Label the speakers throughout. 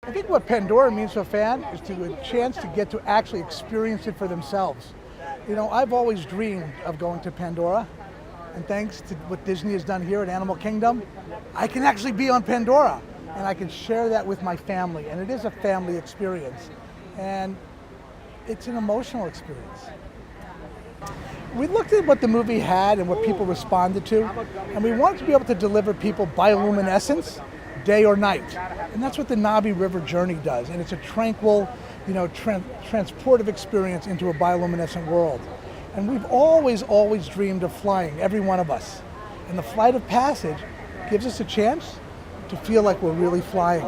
Speaker 1: I think what Pandora means to a fan is a chance to get to actually experience it for themselves. You know, I've always dreamed of going to Pandora, and thanks to what Disney has done here at Animal Kingdom, I can actually be on Pandora, and I can share that with my family, and it is a family experience, and it's an emotional experience. We looked at what the movie had and what people responded to, and we wanted to be able to deliver people bioluminescence day or night. And that's what the Na'vi River journey does. And it's a tranquil, transportive experience into a bioluminescent world. And we've always dreamed of flying, every one of us. And the Flight of Passage gives us a chance to feel like we're really flying.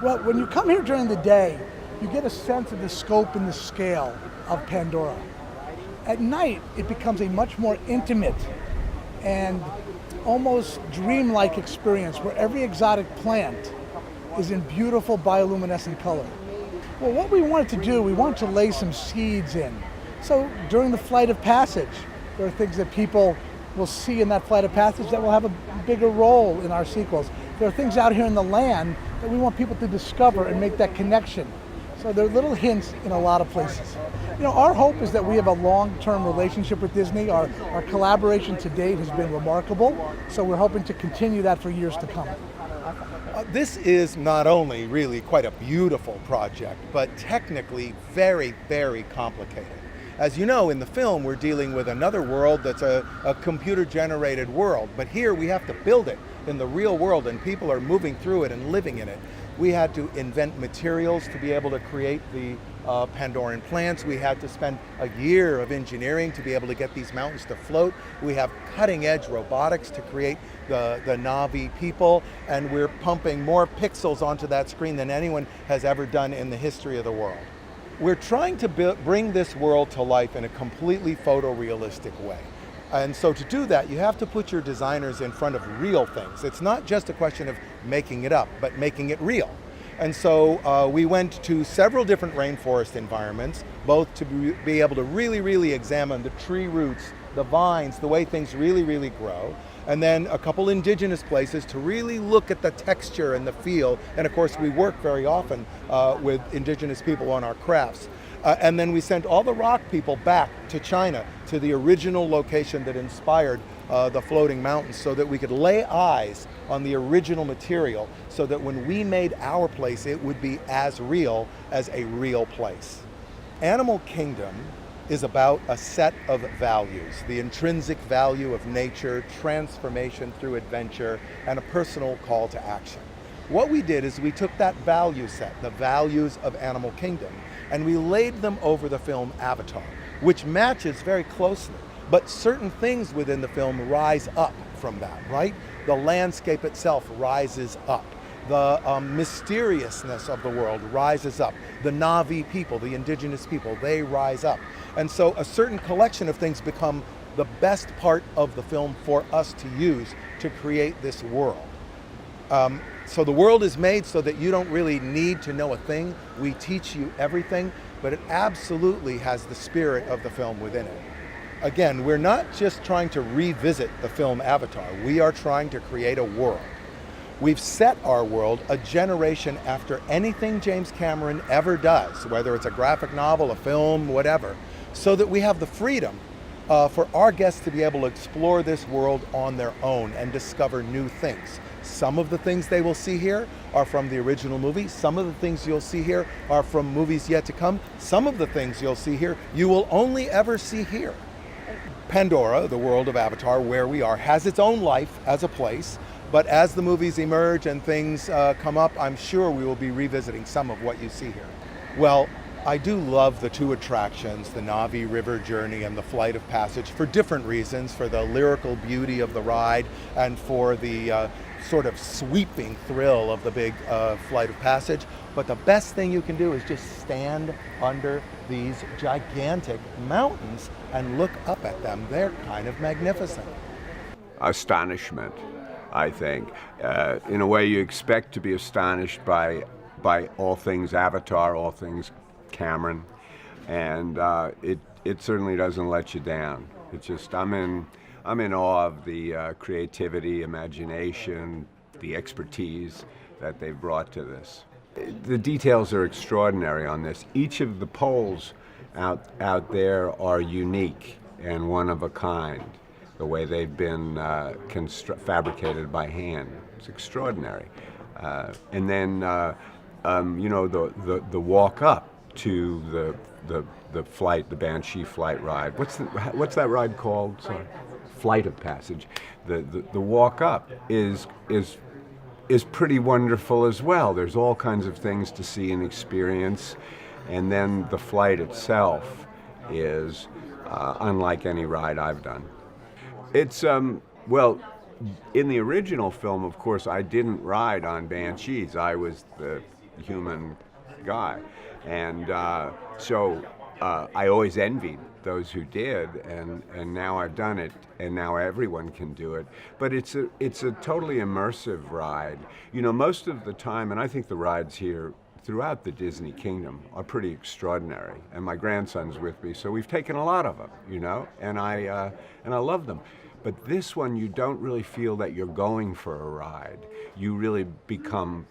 Speaker 1: Well, when you come here during the day, you get a sense of the scope and the scale of Pandora. At night, it becomes a much more intimate and almost dreamlike experience where every exotic plant is in beautiful bioluminescent color. Well, what we wanted to do, we wanted to lay some seeds in. So during the Flight of Passage, there are things that people will see in that Flight of Passage that will have a bigger role in our sequels. There are things out here in the land that we want people to discover and make that connection. So there are little hints in a lot of places. You know, our hope is that we have a long-term relationship with Disney. Our collaboration to date has been remarkable, so we're hoping to continue that for years to come.
Speaker 2: This is not only really quite a beautiful project, but technically very, very complicated. As you know, in the film, we're dealing with another world that's a computer-generated world, but here we have to build it in the real world, and people are moving through it and living in it. We had to invent materials to be able to create the Pandoran plants. We had to spend a year of engineering to be able to get these mountains to float. We have cutting-edge robotics to create the Na'vi people, and we're pumping more pixels onto that screen than anyone has ever done in the history of the world. We're trying to bring this world to life in a completely photorealistic way. And so to do that, you have to put your designers in front of real things. It's not just a question of making it up, but making it real. And so we went to several different rainforest environments, both to be able to really examine the tree roots, the vines, the way things really grow, and then a couple indigenous places to really look at the texture and the feel. And of course, we work very often with indigenous people on our crafts. And then we sent all the rock people back to China, to the original location that inspired the floating mountains, so that we could lay eyes on the original material, so that when we made our place, it would be as real as a real place. Animal Kingdom is about a set of values: the intrinsic value of nature, transformation through adventure, and a personal call to action. What we did is we took that value set, the values of Animal Kingdom, and we laid them over the film Avatar, which matches very closely. But certain things within the film rise up from that, right? The landscape itself rises up. The mysteriousness of the world rises up. The Na'vi people, the indigenous people, they rise up. And so a certain collection of things become the best part of the film for us to use to create this world. So the world is made so that you don't really need to know a thing. We teach you everything, but it absolutely has the spirit of the film within it. Again, we're not just trying to revisit the film Avatar. We are trying to create a world. We've set our world a generation after anything James Cameron ever does, whether it's a graphic novel, a film, whatever, so that we have the freedom for our guests to be able to explore this world on their own and discover new things. Some of the things they will see here are from the original movie. Some of the things you'll see here are from movies yet to come. Some of the things you'll see here, you will only ever see here. Pandora, the world of Avatar, where we are, has its own life as a place, but as the movies emerge and things come up, I'm sure we will be revisiting some of what you see here. Well, I do love the two attractions, the Na'vi River Journey and the Flight of Passage, for different reasons: for the lyrical beauty of the ride and for the sort of sweeping thrill of the big Flight of Passage. But the best thing you can do is just stand under these gigantic mountains and look up at them. They're kind of magnificent.
Speaker 3: Astonishment, I think. In a way, you expect to be astonished by all things Avatar, all things Cameron, and it certainly doesn't let you down. It's just I'm in awe of the creativity, imagination, the expertise that they've brought to this. the details are extraordinary on this. Each of the poles out there are unique and one of a kind. The way they've been fabricated by hand, it's extraordinary. And then the walk up to the flight, the Banshee flight ride. What's that ride called? Sorry. Flight of Passage. The walk up is pretty wonderful as well. There's all kinds of things to see and experience, and then the flight itself is unlike any ride I've done. It's well, in the original film, of course, I didn't ride on Banshees. I was the human guy, and so I always envied those who did, and now I've done it, and now everyone can do it. But it's a totally immersive ride. You know, most of the time, and I think the rides here throughout the Disney Kingdom are pretty extraordinary. And my grandson's with me, so we've taken a lot of them, you know, and I love them. But this one, you don't really feel that you're going for a ride. You really become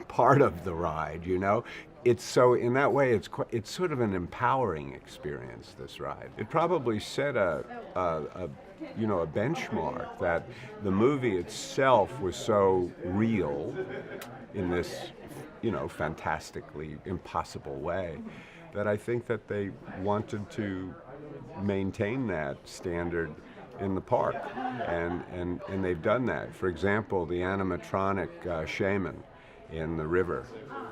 Speaker 3: part of the ride, you know. It's so, in that way, it's sort of an empowering experience, this ride. It probably set a benchmark that the movie itself was so real in this, you know, fantastically impossible way, that I think that they wanted to maintain that standard in the park, and they've done that. For example, the animatronic shaman in the river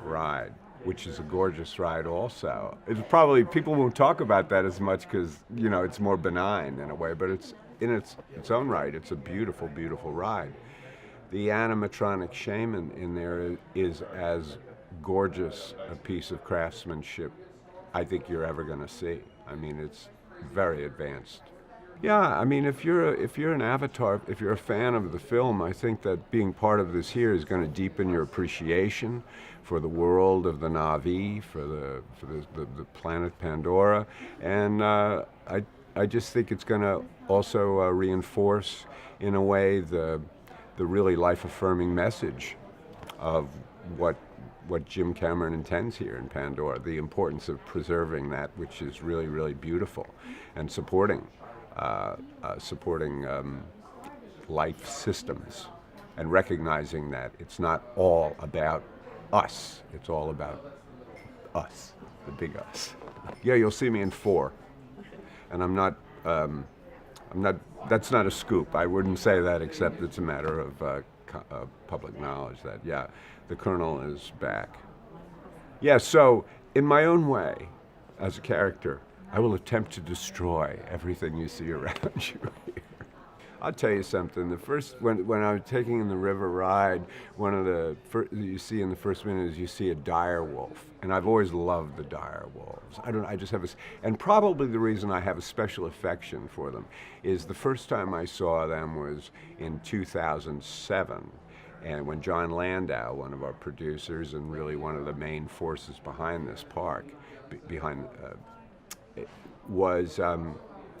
Speaker 3: ride, which is a gorgeous ride also. It's probably, people won't talk about that as much because, you know, it's more benign in a way, but it's in its own right, it's a beautiful, beautiful ride. The animatronic shaman in there is as gorgeous a piece of craftsmanship I think you're ever going to see. I mean, it's very advanced. Yeah, I mean, if you're an Avatar, if you're a fan of the film, I think that being part of this here is going to deepen your appreciation for the world of the Na'vi, for the planet Pandora, and I just think it's going to also reinforce, in a way, the really life-affirming message of what Jim Cameron intends here in Pandora, the importance of preserving that which is really, really beautiful, and supporting life systems, and recognizing that it's not all about us, it's all about us, the big us. Yeah, you'll see me in 4, and I'm not, that's not a scoop. I wouldn't say that, except it's a matter of public knowledge that, yeah, the Colonel is back. Yeah, so in my own way, as a character, I will attempt to destroy everything you see around you here. I'll tell you something. When I was taking in the river ride, one of the you see in the first minute is you see a dire wolf, and I've always loved the dire wolves. I just have and probably the reason I have a special affection for them is the first time I saw them was in 2007, and when John Landau, one of our producers and really one of the main forces behind this park,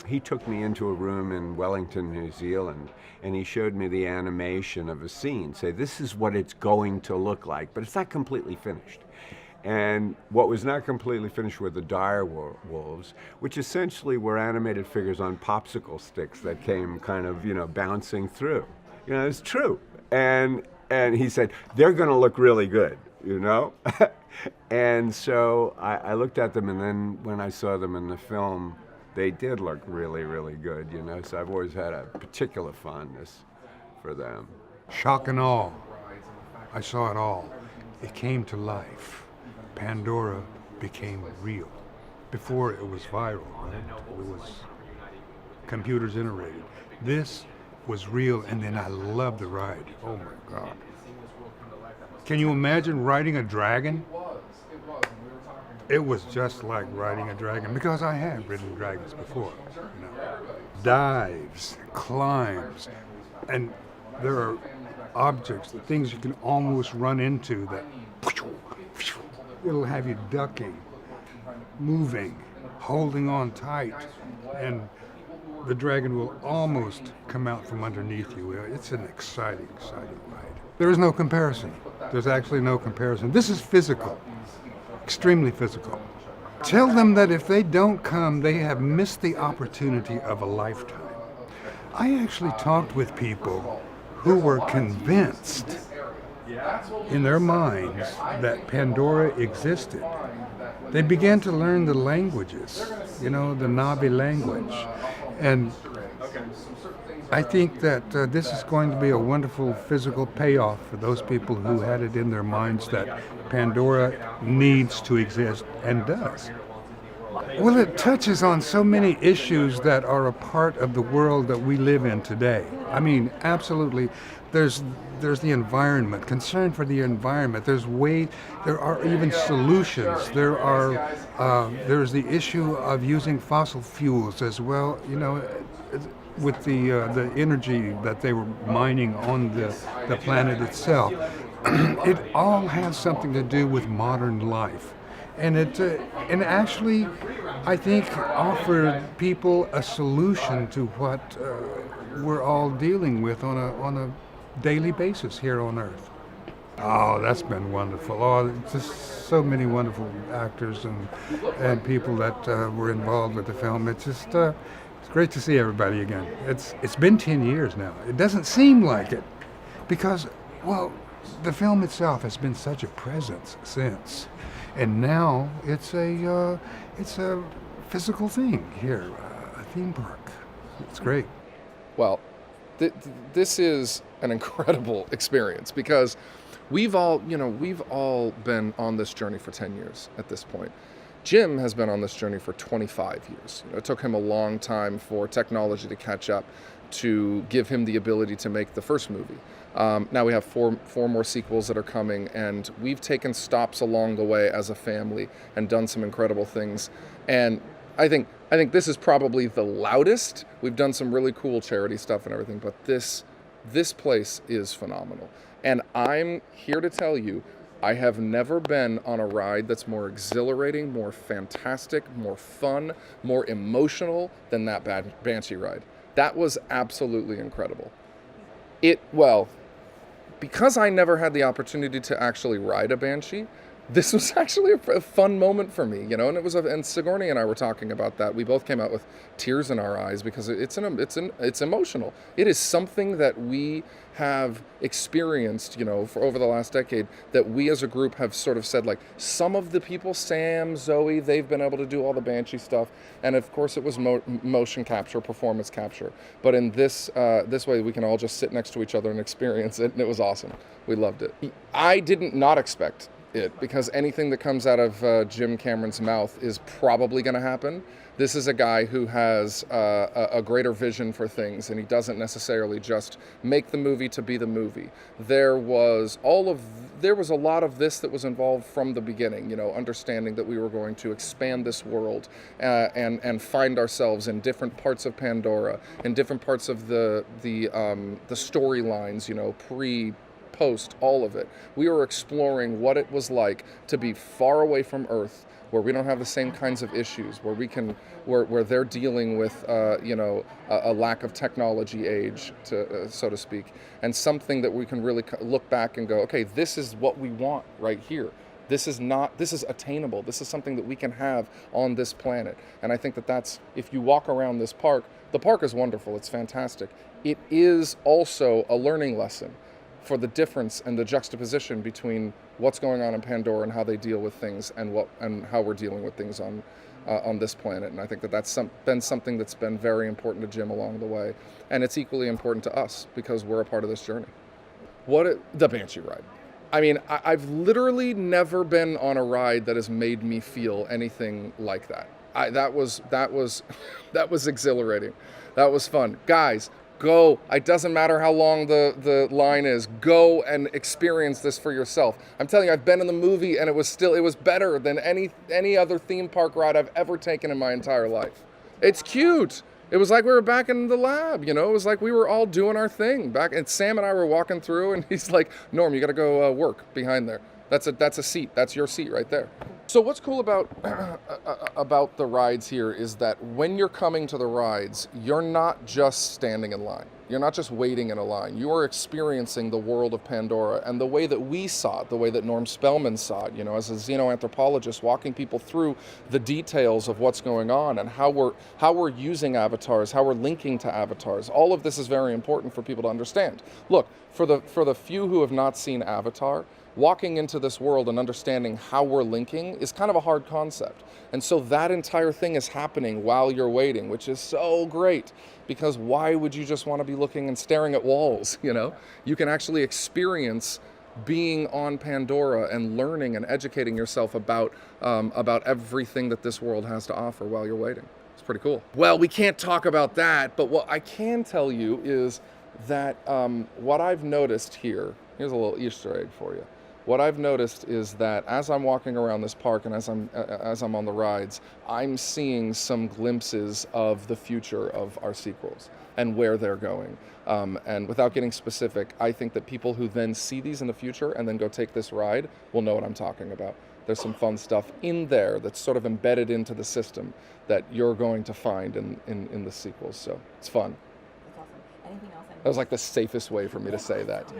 Speaker 3: he took me into a room in Wellington, New Zealand, and he showed me the animation of a scene. Say, this is what it's going to look like, but it's not completely finished. And what was not completely finished were the dire wolves, which essentially were animated figures on popsicle sticks that came kind of, you know, bouncing through. You know, it's true. And he said, they're going to look really good, you know? And so I looked at them, and then when I saw them in the film, they did look really, really good, you know, so I've always had a particular fondness for them.
Speaker 4: Shock and awe. I saw it all. It came to life. Pandora became real. Before it was viral, it was computer generated. This was real, and then I loved the ride. Oh my God. Can you imagine riding a dragon? It was just like riding a dragon, because I have ridden dragons before. You know. Dives, climbs, and there are objects, things you can almost run into that it'll have you ducking, moving, holding on tight, and the dragon will almost come out from underneath you. It's an exciting, exciting ride. There is no comparison. There's actually no comparison. This is physical, extremely physical. Tell them that if they don't come, they have missed the opportunity of a lifetime. I actually talked with people who were convinced in their minds that Pandora existed. They began to learn the languages, the Navi language. And I think that this is going to be a wonderful physical payoff for those people who had it in their minds that Pandora needs to exist and does. Well, it touches on so many issues that are a part of the world that we live in today. I mean, absolutely. There's the environment, concern for the environment. There are even solutions. There's the issue of using fossil fuels as well. With the energy that they were mining on the planet itself, it all has something to do with modern life. And and actually, I think, offered people a solution to what we're all dealing with on a daily basis here on Earth. Oh, that's been wonderful. Oh, just so many wonderful actors and people that were involved with the film. It's just it's great to see everybody again. It's been 10 years now. It doesn't seem like it because, well, the film itself has been such a presence since. And now it's a physical thing here, a theme park. It's great.
Speaker 5: Well, this is an incredible experience because we've all been on this journey for 10 years at this point. Jim has been on this journey for 25 years. It took him a long time for technology to catch up to give him the ability to make the first movie. Now we have four more sequels that are coming, and we've taken stops along the way as a family and done some incredible things. And I think this is probably the loudest. We've done some really cool charity stuff and everything, but this place is phenomenal. And I'm here to tell you, I have never been on a ride that's more exhilarating, more fantastic, more fun, more emotional than that Banshee ride. That was absolutely incredible. Because I never had the opportunity to actually ride a Banshee, this was actually a fun moment for me, and it was. And Sigourney and I were talking about that. We both came out with tears in our eyes because it's emotional. It is something that we have experienced, for over the last decade. That we as a group have sort of said, like, some of the people, Sam, Zoe, they've been able to do all the Banshee stuff, and of course it was motion capture, performance capture. But in this way, we can all just sit next to each other and experience it, and it was awesome. We loved it. I did not expect it, because anything that comes out of Jim Cameron's mouth is probably going to happen. This is a guy who has a greater vision for things, and he doesn't necessarily just make the movie to be the movie. There was a lot of this that was involved from the beginning, understanding that we were going to expand this world and find ourselves in different parts of Pandora, in different parts of the storylines, post, all of it. We were exploring what it was like to be far away from Earth, where we don't have the same kinds of issues, where they're dealing with a lack of technology age, so to speak, and something that we can really look back and go, okay, this is what we want right here. This is attainable. This is something that we can have on this planet. And I think that's, if you walk around this park, the park is wonderful. It's fantastic. It is also a learning lesson for the difference and the juxtaposition between what's going on in Pandora and how they deal with things and how we're dealing with things on this planet. And I think that's been something that's been very important to Jim along the way, and it's equally important to us because we're a part of this journey. The Banshee ride. I mean, I've literally never been on a ride that has made me feel anything like that. That was exhilarating. That was fun, guys. Go. It doesn't matter how long the line is. Go and experience this for yourself. I'm telling you, I've been in the movie, and it was better than any other theme park ride I've ever taken in my entire life. It's cute. It was like we were back in the lab, It was like we were all doing our thing back. And Sam and I were walking through, and he's like, "Norm, you got to go work behind there. That's a seat. That's your seat right there." So what's cool about about the rides here is that when you're coming to the rides, you're not just standing in line. You're not just waiting in a line. You are experiencing the world of Pandora and the way that we saw it, the way that Norm Spellman saw it, as a xenoanthropologist, walking people through the details of what's going on and how we're using avatars, how we're linking to avatars. All of this is very important for people to understand. Look, for the few who have not seen Avatar, walking into this world and understanding how we're linking is kind of a hard concept. And so that entire thing is happening while you're waiting, which is so great, because why would you just want to be looking and staring at walls, You can actually experience being on Pandora and learning and educating yourself about everything that this world has to offer while you're waiting. It's pretty cool. Well, we can't talk about that, but what I can tell you is that what I've noticed here, here's a little Easter egg for you. What I've noticed is that as I'm walking around this park and as I'm on the rides, I'm seeing some glimpses of the future of our sequels and where they're going. And without getting specific, I think that people who then see these in the future and then go take this ride will know what I'm talking about. There's some fun stuff in there that's sort of embedded into the system that you're going to find in the sequels. So it's fun.
Speaker 6: That's awesome. Anything else?
Speaker 5: That was like the safest way for me to say that.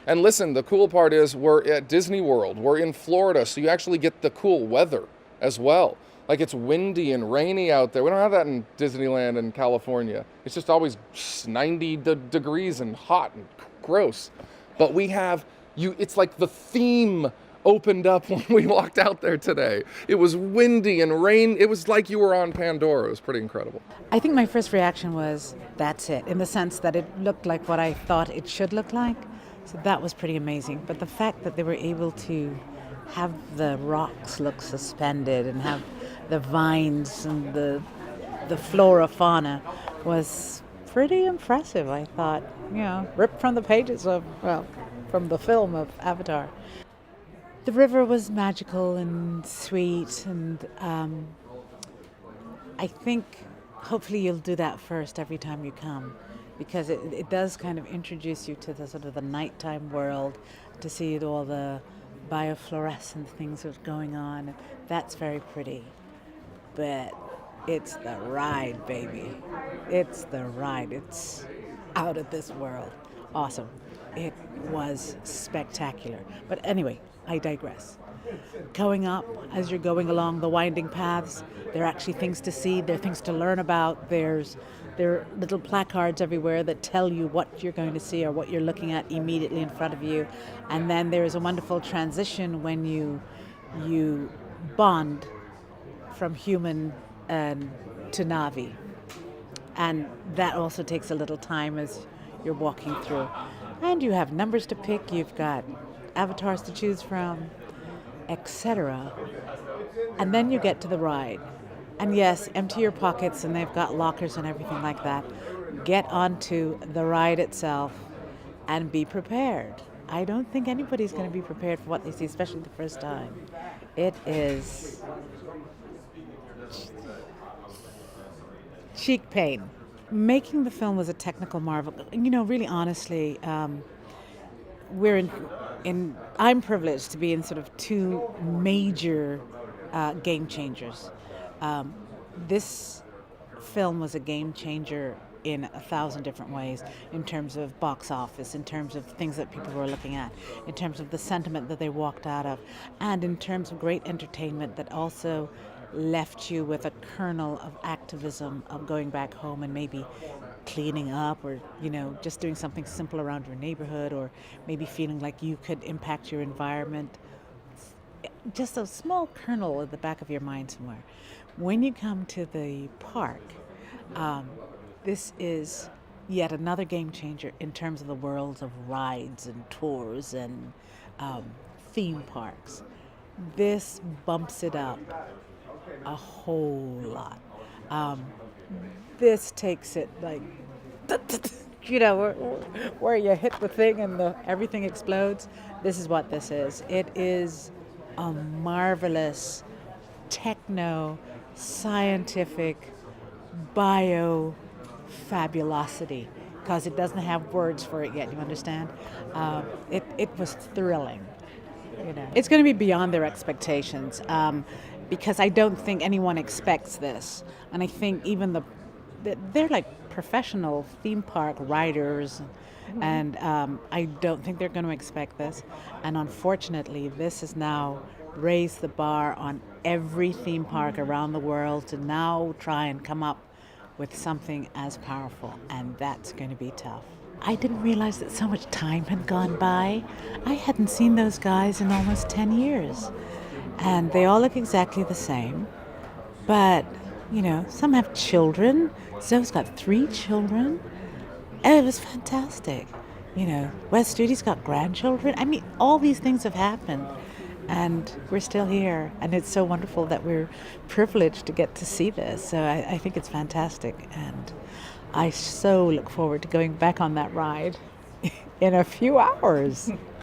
Speaker 5: And listen, the cool part is we're at Disney World. We're in Florida, so you actually get the cool weather as well. Like, it's windy and rainy out there. We don't have that in Disneyland in California. It's just always 90 degrees and hot and gross. But we have it's like the theme opened up when we walked out there today. It was windy and rain. It was like you were on Pandora. It was pretty incredible.
Speaker 6: I think my first reaction was, that's it, in the sense that it looked like what I thought it should look like. So that was pretty amazing. But the fact that they were able to have the rocks look suspended and have the vines and the flora, fauna was pretty impressive, I thought. Ripped from the pages from the film of Avatar. The river was magical and sweet, and I think hopefully you'll do that first every time you come, because it does kind of introduce you to the sort of the nighttime world, to see all the biofluorescent things that's going on. That's very pretty. But it's the ride, baby. It's the ride. It's out of this world. Awesome. It was spectacular. But anyway, I digress. Going up, as you're going along the winding paths, there are actually things to see, there are things to learn about. There are little placards everywhere that tell you what you're going to see or what you're looking at immediately in front of you. And then there is a wonderful transition when you bond from human to Navi. And that also takes a little time as you're walking through. And you have numbers to pick, you've got avatars to choose from, etc. And then you get to the ride. And yes, empty your pockets, and they've got lockers and everything like that. Get onto the ride itself and be prepared. I don't think anybody's going to be prepared for what they see, especially the first time. It is cheek pain. Making the film was a technical marvel. Really honestly, I'm privileged to be in sort of two major game changers. This film was a game changer in 1,000 different ways, in terms of box office, in terms of things that people were looking at, in terms of the sentiment that they walked out of, and in terms of great entertainment that also left you with a kernel of activism of going back home and maybe cleaning up, or just doing something simple around your neighborhood, or maybe feeling like you could impact your environment. Just a small kernel at the back of your mind somewhere. When you come to the park, this is yet another game changer in terms of the worlds of rides and tours and theme parks. This bumps it up a whole lot. This takes it like, where you hit the thing and everything explodes. This is what this is. It is a marvelous techno, scientific, bio-fabulosity, because it doesn't have words for it yet, you understand? It was thrilling. You know, it's going to be beyond their expectations, because I don't think anyone expects this, and I think even they're like professional theme park riders, and I don't think they're going to expect this. And unfortunately, this has now raised the bar on every theme park around the world to now try and come up with something as powerful, and that's going to be tough. I didn't realize that so much time had gone by. I hadn't seen those guys in almost 10 years, and they all look exactly the same, but you know, some have children. Zoe's got 3 children. And it was fantastic. You know, Wes Judy's got grandchildren. I mean, all these things have happened, and we're still here. And it's so wonderful that we're privileged to get to see this. So I think it's fantastic. And I so look forward to going back on that ride in a few hours.